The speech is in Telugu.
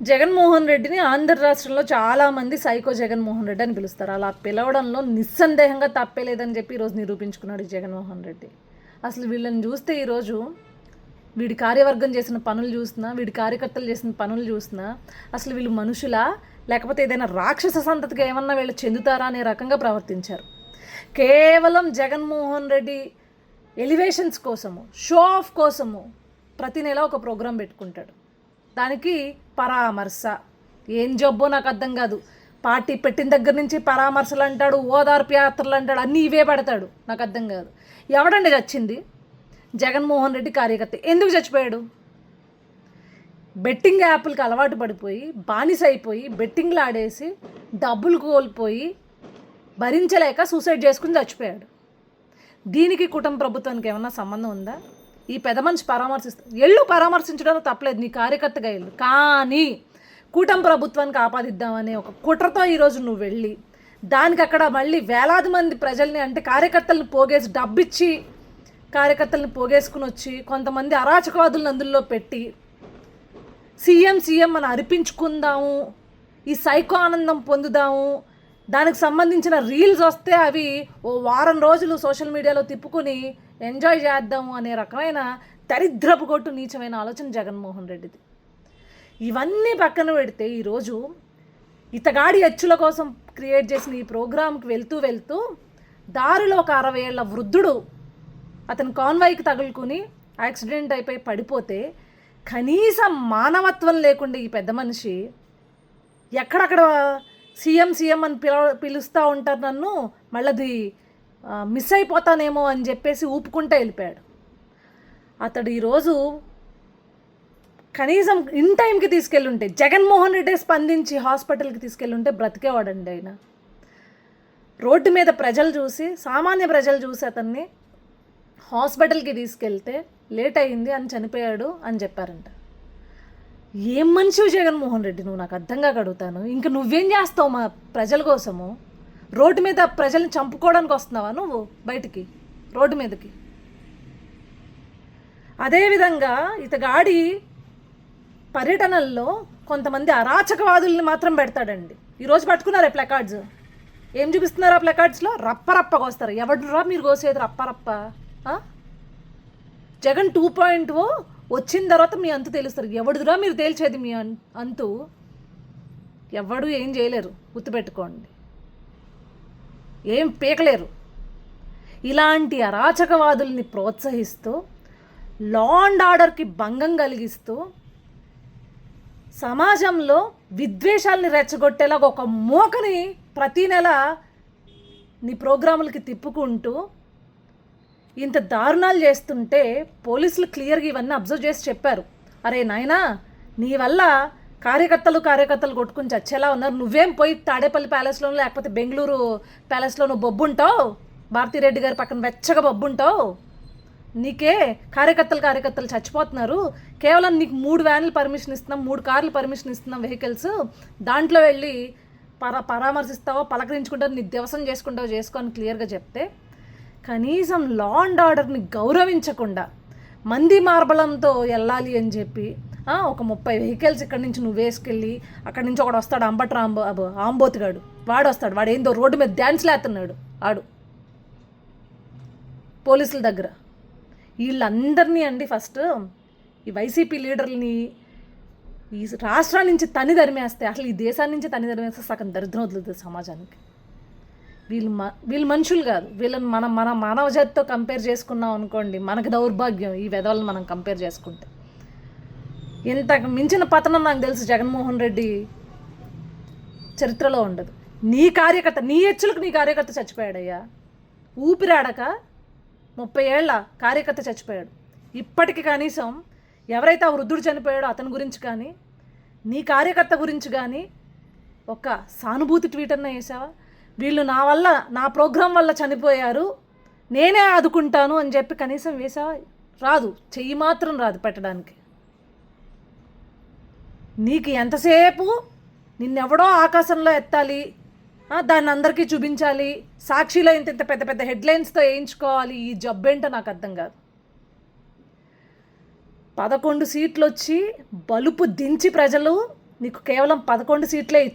జగన్మోహన్ రెడ్డిని ఆంధ్ర రాష్ట్రంలో చాలామంది సైకో జగన్మోహన్ రెడ్డి అని పిలుస్తారు. అలా పిలవడంలో నిస్సందేహంగా తప్పే లేదని చెప్పి ఈరోజు నిరూపించుకున్నాడు ఈ జగన్మోహన్ రెడ్డి. అసలు వీళ్ళని చూస్తే ఈరోజు వీడి కార్యవర్గం చేసిన పనులు చూసినా, వీడి కార్యకర్తలు చేసిన పనులు చూసినా అసలు వీళ్ళు మనుషులా లేకపోతే ఏదైనా రాక్షస సంతతిగా ఏమన్నా వీళ్ళు చెందుతారా అనే రకంగా ప్రవర్తించారు. కేవలం జగన్మోహన్ రెడ్డి ఎలివేషన్స్ కోసము, షో ఆఫ్ కోసము ప్రతి నెల ఒక ప్రోగ్రాం పెట్టుకుంటాడు. దానికి పరామర్శ ఏం జబ్బో నాకు అర్థం కాదు. పార్టీ పెట్టిన దగ్గర నుంచి పరామర్శలు అంటాడు, ఓదార్పు యాత్రలు అంటాడు, అన్నీ ఇవే పెడతాడు. నాకు అర్థం కాదు. ఎవడండి చచ్చింది? జగన్మోహన్ రెడ్డి కార్యకర్త. ఎందుకు చచ్చిపోయాడు? బెట్టింగ్ యాప్లకి అలవాటు పడిపోయి బానిస అయిపోయి బెట్టింగ్లు ఆడేసి డబ్బులు కోల్పోయి భరించలేక సూసైడ్ చేసుకుని చచ్చిపోయాడు. దీనికి కుటుంబ ప్రభుత్వానికి ఏమన్నా సంబంధం ఉందా? ఈ పెద్ద మనిషి పరామర్శించడంలో తప్పలేదు, నీ కార్యకర్తగా వెళ్ళు. కానీ కూటమి ప్రభుత్వానికి ఆపాదిద్దామనే ఒక కుట్రతో ఈరోజు నువ్వు వెళ్ళి దానికి అక్కడ మళ్ళీ వేలాది మంది ప్రజల్ని అంటే కార్యకర్తలను పోగేసి డబ్బిచ్చి కార్యకర్తలను పోగేసుకుని వచ్చి కొంతమంది అరాచకవాదులను అందులో పెట్టి సీఎం అని అరిపించుకుందాము, ఈ సైకో ఆనందం పొందుదాము, దానికి సంబంధించిన రీల్స్ వస్తే అవి ఓ వారం రోజులు సోషల్ మీడియాలో తిప్పుకొని ఎంజాయ్ చేద్దాము అనే రకమైన దరిద్రపు కొట్టు నీచమైన ఆలోచన జగన్మోహన్ రెడ్డిది. ఇవన్నీ పక్కన పెడితే ఈరోజు ఇతగాడి ఎచ్చుల కోసం క్రియేట్ చేసిన ఈ ప్రోగ్రాంకి వెళ్తూ దారిలో ఒక 60 ఏళ్ల వృద్ధుడు అతను కాన్వాయ్కి తగులుకుని యాక్సిడెంట్ అయిపోయి పడిపోతే కనీసం మానవత్వం లేకుండా ఈ పెద్ద మనిషి ఎక్కడక్కడ సీఎం అని పిలుస్తూ ఉంటారు నన్ను, మళ్ళీ మిస్ అయిపోతానేమో అని చెప్పేసి ఊపుకుంటూ వెళ్ళిపోయాడు. అతడు ఈరోజు కనీసం ఇన్ టైంకి తీసుకెళ్ళుంటే, జగన్మోహన్ రెడ్డి స్పందించి హాస్పిటల్కి తీసుకెళ్ళుంటే బ్రతికేవాడండి ఆయన. రోడ్డు మీద ప్రజలు చూసి, సామాన్య ప్రజలు చూసి అతన్ని హాస్పిటల్కి తీసుకెళ్తే లేట్ అయింది అని చనిపోయాడు అని చెప్పారంట. ఏం మనిషివి జగన్మోహన్ రెడ్డి నువ్వు? నాకు అర్థంగా అడుగుతాను. ఇంక నువ్వేం చేస్తావు మా ప్రజల కోసము? రోడ్డు మీద ప్రజల్ని చంపుకోవడానికి వస్తున్నావా నువ్వు బయటికి, రోడ్డు మీదకి? అదేవిధంగా ఇతగాడి పర్యటనల్లో కొంతమంది అరాచకవాదుల్ని మాత్రం పెడతాడండి. ఈరోజు పట్టుకున్నారే ప్లకార్డ్స్, ఏం చూపిస్తున్నారు ఆ ప్లకార్డ్స్లో? రప్పరప్పగా వస్తారు. ఎవడురా మీరు కోసేది రప్పరప్ప? జగన్ 2.0 వచ్చిన తర్వాత మీ అంతు తెలుస్తారు. ఎవడురా మీరు తేల్చేది మీ అంతు? ఎవడు ఏం చేయలేరు, గుర్తుపెట్టుకోండి. ఏం పీకలేరు. ఇలాంటి అరాచకవాదుల్ని ప్రోత్సహిస్తూ లా అండ్ ఆర్డర్కి భంగం కలిగిస్తూ సమాజంలో విద్వేషాలని రెచ్చగొట్టేలాగా ఒక మోకని ప్రతీ నెల నీ ప్రోగ్రాములకి తిప్పుకుంటూ ఇంత దారుణాలు చేస్తుంటే పోలీసులు క్లియర్గా ఇవన్నీ అబ్జర్వ్ చేసి చెప్పారు, అరే నాయనా నీ వల్ల కార్యకర్తలు కొట్టుకుని చచ్చేలా ఉన్నారు, నువ్వేం పోయి తాడేపల్లి ప్యాలెస్లోనూ లేకపోతే బెంగళూరు ప్యాలెస్లోనూ బొబ్బుంటావు, భారతిరెడ్డి గారి పక్కన వెచ్చగా బొబ్బుంటావు, నీకే కార్యకర్తలు చచ్చిపోతున్నారు, కేవలం నీకు 3 వ్యాన్లు పర్మిషన్ ఇస్తున్నాం, 3 కార్లు పర్మిషన్ ఇస్తున్నాం వెహికల్స్, దాంట్లో వెళ్ళి పరామర్శిస్తావో పలకరించుకుంటావు, నీ దివసం చేసుకుంటావో చేసుకొని క్లియర్గా చెప్తే కనీసం లా అండ్ ఆర్డర్ని గౌరవించకుండా మంది మార్బలంతో వెళ్ళాలి అని చెప్పి ఒక 30 వెహికల్స్ ఇక్కడి నుంచి నువ్వు వేసుకెళ్ళి అక్కడి నుంచి ఒకడు వస్తాడు, ఆంబోతిగాడు, వాడు వస్తాడు, వాడు ఏందో రోడ్డు మీద డ్యాన్స్ లేస్తున్నాడు ఆడు పోలీసుల దగ్గర. వీళ్ళందరినీ అండి ఫస్ట్ ఈ వైసీపీ లీడర్ని ఈ రాష్ట్రాల నుంచి తని తరిమేస్తే, అసలు ఈ దేశాన్ని నుంచి తని తరిమేస్తే సగం దరిద్రం వదులుతుంది సమాజానికి. వీళ్ళు మనుషులు కాదు. వీళ్ళని మన మానవ జాతితో కంపేర్ చేసుకున్నాం అనుకోండి, మనకు దౌర్భాగ్యం ఈ వెధవలను మనం కంపేర్ చేసుకుంటే. ఇంతకు మించిన పతనం నాకు తెలుసు జగన్మోహన్ రెడ్డి చరిత్రలో ఉండదు. నీ ఎచ్చులకు నీ కార్యకర్త చచ్చిపోయాడయ్యా. ఊపిరాడక 30 ఏళ్ల కార్యకర్త చచ్చిపోయాడు. ఇప్పటికి కనీసం ఎవరైతే ఆ వృద్ధుడు చనిపోయాడో అతని గురించి కానీ, నీ కార్యకర్త గురించి కానీ ఒక సానుభూతి ట్వీట్ అన్నా వేసావా? వీళ్ళు నా ప్రోగ్రాం వల్ల చనిపోయారు, నేనే ఆదుకుంటాను అని చెప్పి కనీసం వేసావా? రాదు, చెయ్యి మాత్రం రాదు పెట్టడానికి. నీకు ఎంతసేపు నిన్నెవడో ఆకాశంలో ఎత్తాలి, దాన్ని అందరికీ చూపించాలి, సాక్షిలో ఇంత పెద్ద పెద్ద హెడ్లైన్స్తో వేయించుకోవాలి, ఈ జబ్బేంటో నాకు అర్థం కాదు. 11 సీట్లు వచ్చి బలుపు దించి ప్రజలు నీకు కేవలం 11 సీట్లే